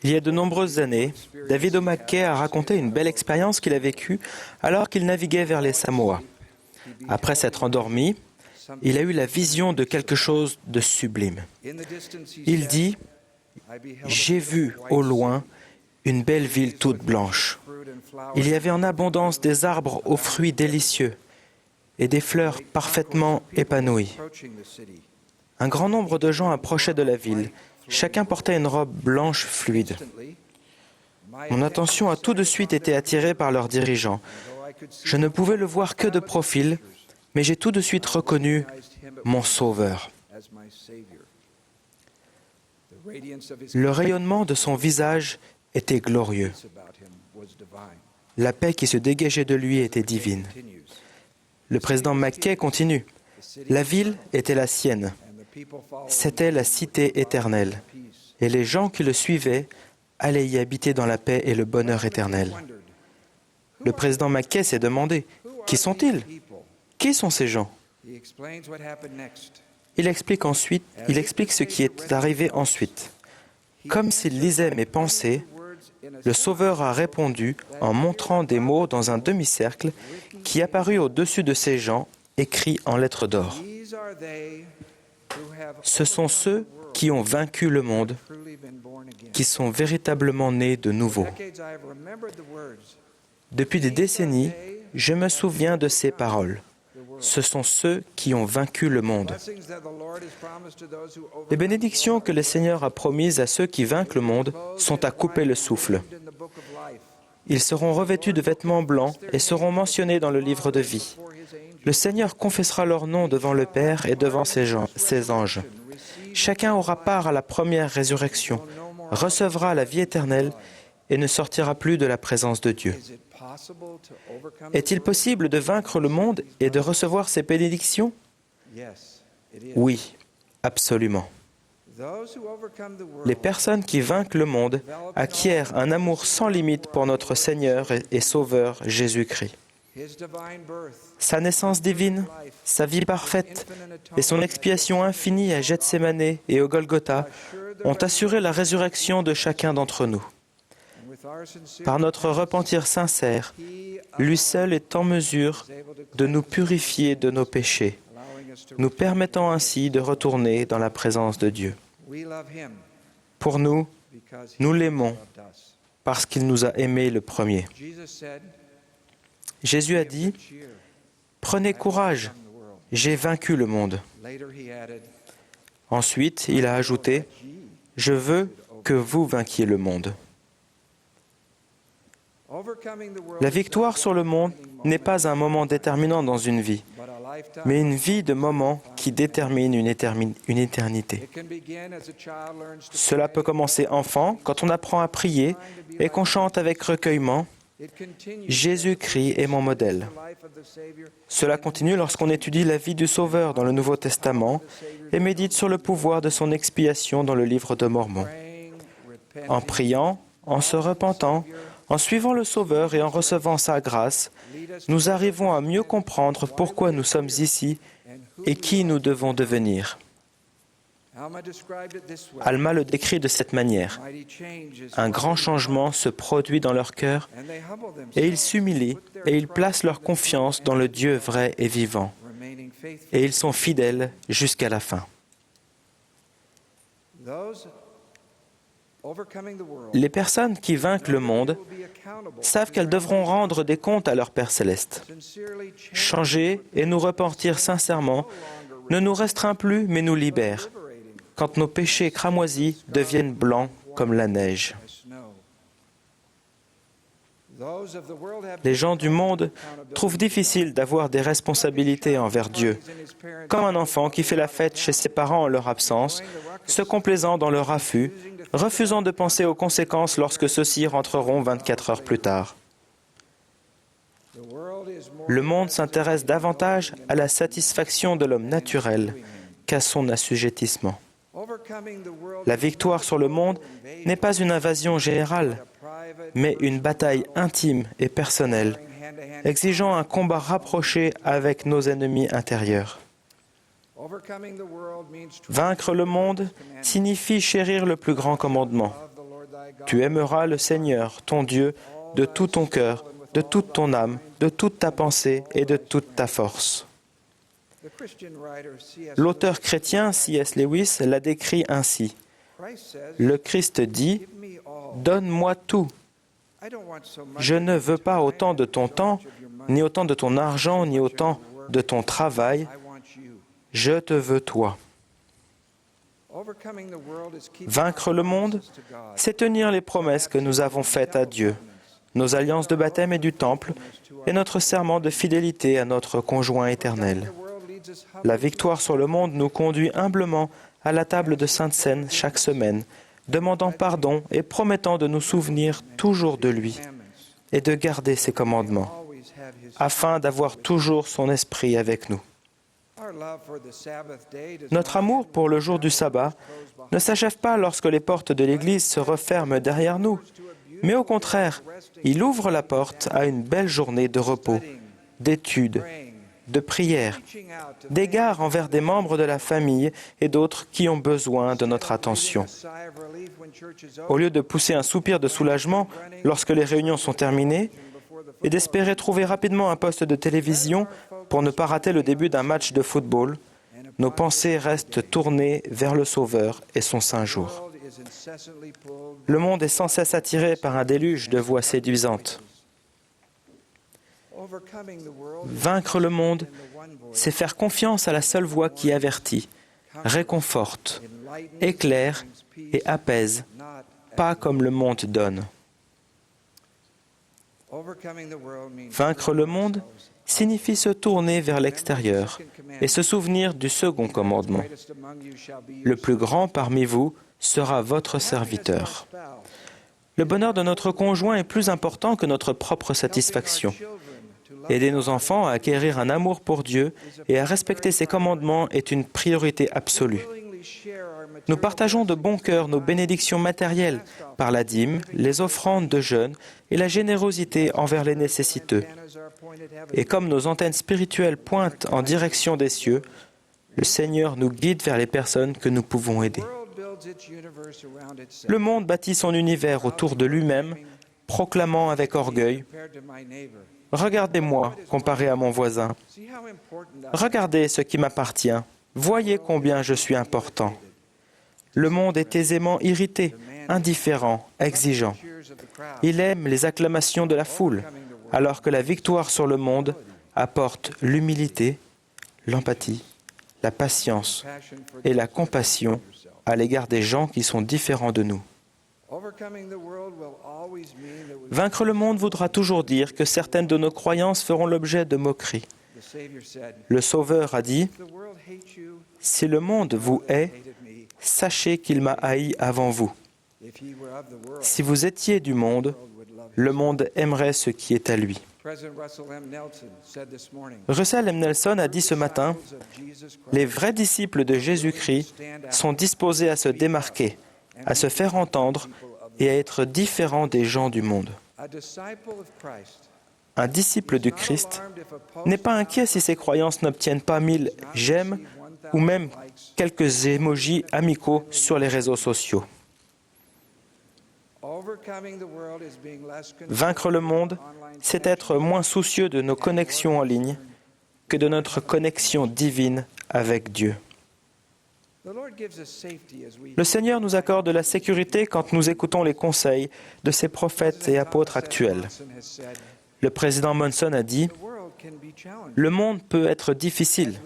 Il y a de nombreuses années, David O. McKay a raconté une belle expérience qu'il a vécue alors qu'il naviguait vers les Samoa. Après s'être endormi, il a eu la vision de quelque chose de sublime. Il dit « J'ai vu au loin une belle ville toute blanche. Il y avait en abondance des arbres aux fruits délicieux et des fleurs parfaitement épanouies. Un grand nombre de gens approchaient de la ville. Chacun portait une robe blanche fluide. Mon attention a tout de suite été attirée par leurs dirigeants. Je ne pouvais le voir que de profil, mais j'ai tout de suite reconnu mon Sauveur. Le rayonnement de son visage était glorieux. La paix qui se dégageait de lui était divine. Le président McKay continue. La ville était la sienne. C'était la cité éternelle. Et les gens qui le suivaient allaient y habiter dans la paix et le bonheur éternel. Le président McKay s'est demandé, qui sont-ils? Qui sont ces gens? Il explique ce qui est arrivé ensuite. Comme s'il lisait mes pensées, le Sauveur a répondu en montrant des mots dans un demi-cercle qui apparut au-dessus de ces gens, écrits en lettres d'or. Ce sont ceux qui ont vaincu le monde, qui sont véritablement nés de nouveau. Depuis des décennies, je me souviens de ces paroles. Ce sont ceux qui ont vaincu le monde. Les bénédictions que le Seigneur a promises à ceux qui vainquent le monde sont à couper le souffle. Ils seront revêtus de vêtements blancs et seront mentionnés dans le livre de vie. Le Seigneur confessera leur nom devant le Père et devant ses anges. Chacun aura part à la première résurrection, recevra la vie éternelle et ne sortira plus de la présence de Dieu. Est-il possible de vaincre le monde et de recevoir ses bénédictions? Oui, absolument. Les personnes qui vainquent le monde acquièrent un amour sans limite pour notre Seigneur et Sauveur Jésus-Christ. Sa naissance divine, sa vie parfaite et son expiation infinie à Gethsémané et au Golgotha ont assuré la résurrection de chacun d'entre nous. Par notre repentir sincère, lui seul est en mesure de nous purifier de nos péchés, nous permettant ainsi de retourner dans la présence de Dieu. Pour nous, nous l'aimons parce qu'il nous a aimés le premier. Jésus a dit, « Prenez courage, j'ai vaincu le monde. » Ensuite, il a ajouté, « Je veux que vous vainquiez le monde. » La victoire sur le monde n'est pas un moment déterminant dans une vie, mais une vie de moments qui détermine une éternité. Cela peut commencer enfant, quand on apprend à prier et qu'on chante avec recueillement « Jésus-Christ est mon modèle ». Cela continue lorsqu'on étudie la vie du Sauveur dans le Nouveau Testament et médite sur le pouvoir de son expiation dans le livre de Mormon. En priant, en se repentant, en suivant le Sauveur et en recevant sa grâce, nous arrivons à mieux comprendre pourquoi nous sommes ici et qui nous devons devenir. Alma le décrit de cette manière. Un grand changement se produit dans leur cœur et ils s'humilient et ils placent leur confiance dans le Dieu vrai et vivant. Et ils sont fidèles jusqu'à la fin. Les personnes qui vainquent le monde savent qu'elles devront rendre des comptes à leur Père céleste. Changer et nous repentir sincèrement ne nous restreint plus mais nous libère, quand nos péchés cramoisis deviennent blancs comme la neige. Les gens du monde trouvent difficile d'avoir des responsabilités envers Dieu, comme un enfant qui fait la fête chez ses parents en leur absence, se complaisant dans leur affût, refusant de penser aux conséquences lorsque ceux-ci rentreront 24 heures plus tard. Le monde s'intéresse davantage à la satisfaction de l'homme naturel qu'à son assujettissement. La victoire sur le monde n'est pas une invasion générale, mais une bataille intime et personnelle, exigeant un combat rapproché avec nos ennemis intérieurs. Vaincre le monde signifie chérir le plus grand commandement. Tu aimeras le Seigneur, ton Dieu, de tout ton cœur, de toute ton âme, de toute ta pensée et de toute ta force. L'auteur chrétien C.S. Lewis l'a décrit ainsi. Le Christ dit « Donne-moi tout. Je ne veux pas autant de ton temps, ni autant de ton argent, ni autant de ton travail. Je te veux toi. » Vaincre le monde, c'est tenir les promesses que nous avons faites à Dieu, nos alliances de baptême et du temple, et notre serment de fidélité à notre conjoint éternel. La victoire sur le monde nous conduit humblement à la table de Sainte Seine chaque semaine, demandant pardon et promettant de nous souvenir toujours de lui et de garder ses commandements, afin d'avoir toujours son esprit avec nous. Notre amour pour le jour du sabbat ne s'achève pas lorsque les portes de l'Église se referment derrière nous, mais au contraire, il ouvre la porte à une belle journée de repos, d'études, de prière, d'égard envers des membres de la famille et d'autres qui ont besoin de notre attention. Au lieu de pousser un soupir de soulagement lorsque les réunions sont terminées et d'espérer trouver rapidement un poste de télévision pour ne pas rater le début d'un match de football, nos pensées restent tournées vers le Sauveur et son saint jour. Le monde est sans cesse attiré par un déluge de voix séduisantes. Vaincre le monde, c'est faire confiance à la seule voix qui avertit, réconforte, éclaire et apaise, pas comme le monde donne. Vaincre le monde signifie se tourner vers l'extérieur et se souvenir du second commandement. Le plus grand parmi vous sera votre serviteur. Le bonheur de notre conjoint est plus important que notre propre satisfaction. Aider nos enfants à acquérir un amour pour Dieu et à respecter ses commandements est une priorité absolue. Nous partageons de bon cœur nos bénédictions matérielles par la dîme, les offrandes de jeûne et la générosité envers les nécessiteux. Et comme nos antennes spirituelles pointent en direction des cieux, le Seigneur nous guide vers les personnes que nous pouvons aider. Le monde bâtit son univers autour de lui-même, proclamant avec orgueil « Regardez-moi comparé à mon voisin. Regardez ce qui m'appartient. Voyez combien je suis important. » Le monde est aisément irrité, indifférent, exigeant. Il aime les acclamations de la foule, alors que la victoire sur le monde apporte l'humilité, l'empathie, la patience et la compassion à l'égard des gens qui sont différents de nous. Vaincre le monde voudra toujours dire que certaines de nos croyances feront l'objet de moqueries. Le Sauveur a dit « Si le monde vous hait, sachez qu'il m'a haï avant vous. Si vous étiez du monde, le monde aimerait ce qui est à lui. » Russell M. Nelson a dit ce matin « Les vrais disciples de Jésus-Christ sont disposés à se démarquer, à se faire entendre et à être différents des gens du monde. » Un disciple du Christ n'est pas inquiet si ses croyances n'obtiennent pas 1000 j'aime ou même quelques émojis amicaux sur les réseaux sociaux. Vaincre le monde, c'est être moins soucieux de nos connexions en ligne que de notre connexion divine avec Dieu. Le Seigneur nous accorde la sécurité quand nous écoutons les conseils de ses prophètes et apôtres actuels. Le président Monson a dit « Le monde peut être difficile.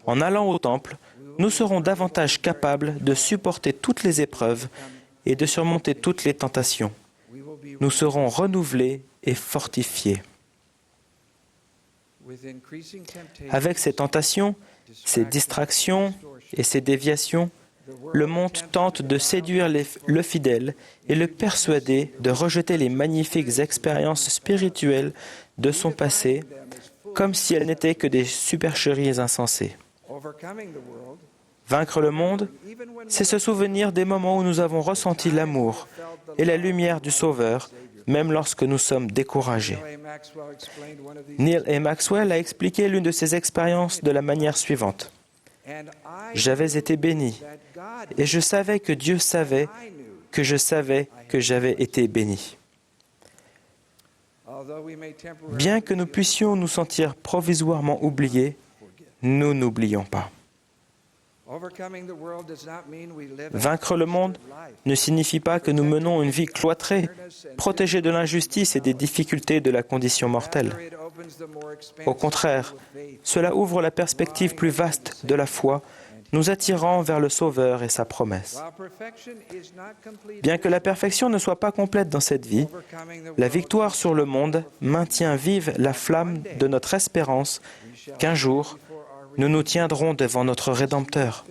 En allant au temple, nous serons davantage capables de supporter toutes les épreuves et de surmonter toutes les tentations. Nous serons renouvelés et fortifiés. » Avec ces tentations, ces distractions et ces déviations, le monde tente de séduire le fidèle et le persuader de rejeter les magnifiques expériences spirituelles de son passé, comme si elles n'étaient que des supercheries insensées. Vaincre le monde, c'est se souvenir des moments où nous avons ressenti l'amour et la lumière du Sauveur, même lorsque nous sommes découragés. Neil A. Maxwell a expliqué l'une de ces expériences de la manière suivante. J'avais été béni et je savais que Dieu savait que je savais que j'avais été béni. Bien que nous puissions nous sentir provisoirement oubliés, nous n'oublions pas. Vaincre le monde ne signifie pas que nous menons une vie cloîtrée, protégée de l'injustice et des difficultés de la condition mortelle. Au contraire, cela ouvre la perspective plus vaste de la foi, nous attirant vers le Sauveur et sa promesse. Bien que la perfection ne soit pas complète dans cette vie, la victoire sur le monde maintient vive la flamme de notre espérance qu'un jour, nous nous tiendrons devant notre Rédempteur,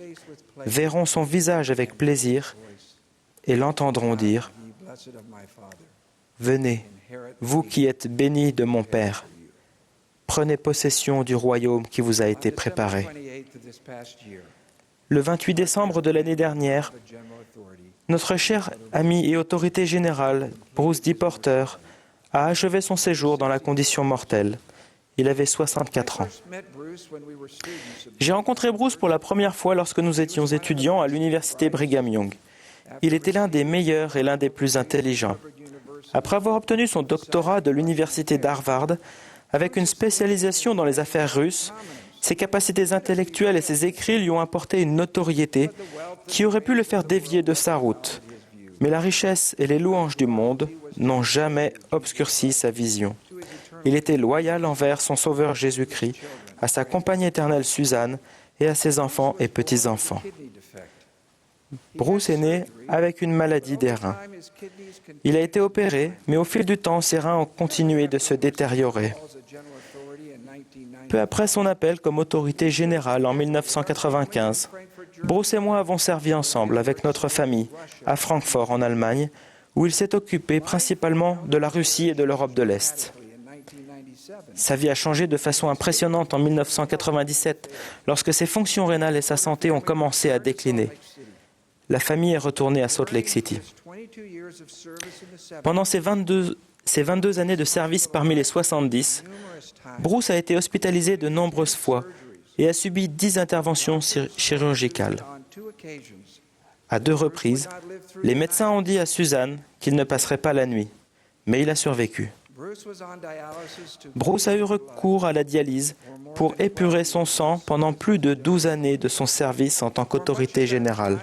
verrons son visage avec plaisir et l'entendrons dire « Venez, vous qui êtes bénis de mon Père, prenez possession du royaume qui vous a été préparé. » Le 28 décembre de l'année dernière, notre cher ami et autorité générale, Bruce D. Porter, a achevé son séjour dans la condition mortelle. Il avait 64 ans. J'ai rencontré Bruce pour la première fois lorsque nous étions étudiants à l'université Brigham Young. Il était l'un des meilleurs et l'un des plus intelligents. Après avoir obtenu son doctorat de l'université d'Harvard, avec une spécialisation dans les affaires russes, ses capacités intellectuelles et ses écrits lui ont apporté une notoriété qui aurait pu le faire dévier de sa route. Mais la richesse et les louanges du monde n'ont jamais obscurci sa vision. Il était loyal envers son Sauveur Jésus-Christ, à sa compagne éternelle Suzanne et à ses enfants et petits-enfants. Bruce est né avec une maladie des reins. Il a été opéré, mais au fil du temps, ses reins ont continué de se détériorer. Peu après son appel comme autorité générale en 1995, Bruce et moi avons servi ensemble avec notre famille à Francfort en Allemagne, où il s'est occupé principalement de la Russie et de l'Europe de l'Est. Sa vie a changé de façon impressionnante en 1997, lorsque ses fonctions rénales et sa santé ont commencé à décliner. La famille est retournée à Salt Lake City. Pendant ces 22 années de service parmi les 70, Bruce a été hospitalisé de nombreuses fois et a subi 10 interventions chirurgicales. À 2 reprises, les médecins ont dit à Suzanne qu'il ne passerait pas la nuit, mais il a survécu. Bruce a eu recours à la dialyse pour épurer son sang pendant plus de 12 années de son service en tant qu'autorité générale.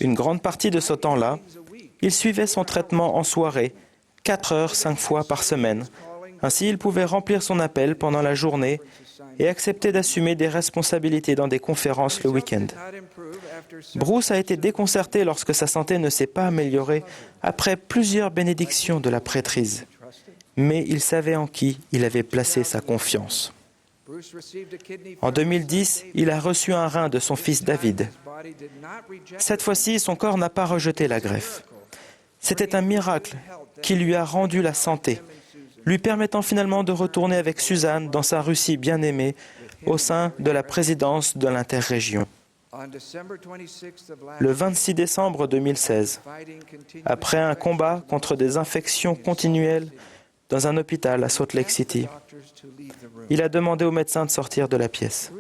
Une grande partie de ce temps-là, il suivait son traitement en soirée, 4 heures, 5 fois par semaine. Ainsi, il pouvait remplir son appel pendant la journée et accepter d'assumer des responsabilités dans des conférences le week-end. Bruce a été déconcerté lorsque sa santé ne s'est pas améliorée après plusieurs bénédictions de la prêtrise. Mais il savait en qui il avait placé sa confiance. En 2010, il a reçu un rein de son fils David. Cette fois-ci, son corps n'a pas rejeté la greffe. C'était un miracle qui lui a rendu la santé, lui permettant finalement de retourner avec Suzanne dans sa Russie bien-aimée au sein de la présidence de l'interrégion. Le 26 décembre 2016, après un combat contre des infections continuelles dans un hôpital à Salt Lake City, il a demandé aux médecins de sortir de la pièce.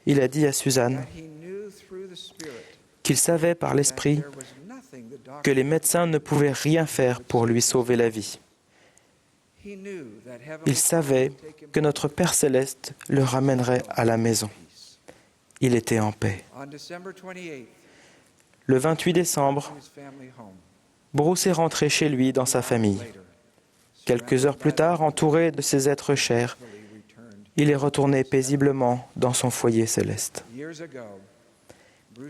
Il a dit à Suzanne qu'il savait par l'Esprit que les médecins ne pouvaient rien faire pour lui sauver la vie. Il savait que notre Père céleste le ramènerait à la maison. Il était en paix. Le 28 décembre, Bruce est rentré chez lui dans sa famille. Quelques heures plus tard, entouré de ses êtres chers, il est retourné paisiblement dans son foyer céleste.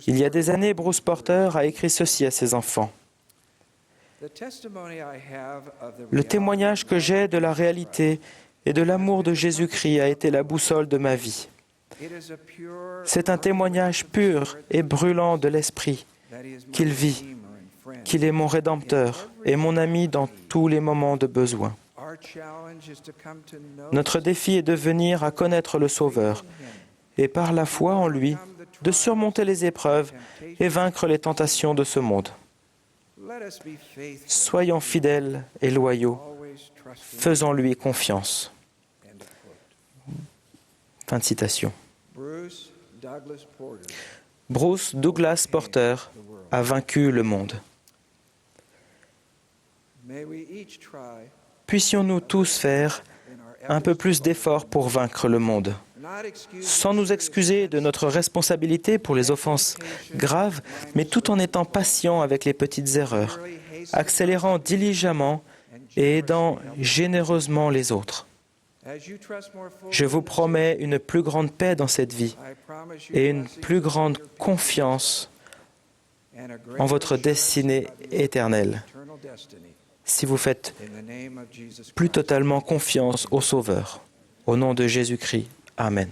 Il y a des années, Bruce Porter a écrit ceci à ses enfants. Le témoignage que j'ai de la réalité et de l'amour de Jésus-Christ a été la boussole de ma vie. C'est un témoignage pur et brûlant de l'Esprit qu'il vit, qu'il est mon Rédempteur et mon ami dans tous les moments de besoin. Notre défi est de venir à connaître le Sauveur et par la foi en lui, de surmonter les épreuves et vaincre les tentations de ce monde. Soyons fidèles et loyaux, faisons-lui confiance. Fin de citation. Bruce Douglas Porter a vaincu le monde. Puissions-nous tous faire un peu plus d'efforts pour vaincre le monde, sans nous excuser de notre responsabilité pour les offenses graves, mais tout en étant patients avec les petites erreurs, accélérant diligemment et aidant généreusement les autres. Je vous promets une plus grande paix dans cette vie et une plus grande confiance en votre destinée éternelle, si vous faites plus totalement confiance au Sauveur. Au nom de Jésus-Christ. Amen.